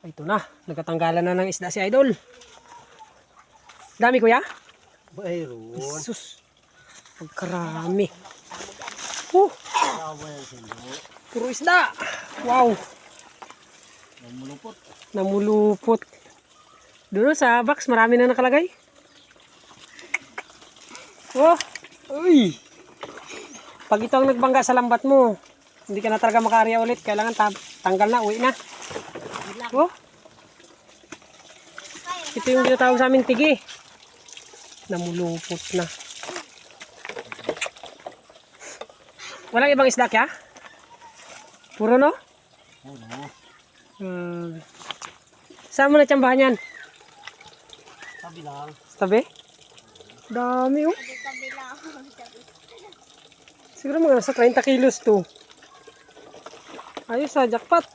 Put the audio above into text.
Ito na, nagkatanggalan na ng isda si Idol. Dami kuya? Mayroon. Sus, pagkarami. Puro isda. Wow. Namulupot. Namulupot. Doon sa box, marami na nakalagay. Oh, uy. Pag ito ang nagbangga sa lambat mo, hindi ka na talaga makaarya ulit. Kailangan tanggal na, uwi na. Oh. Ito yung tinatawag sa amin tigi. Namulupot na. Walang ibang isda kaya? Puro no? Saan mo natsambahan yan? Sabi lang. Tabi? Dami oh. Siguro mga nasa 30 kilos to. Ayos ha, jackpot.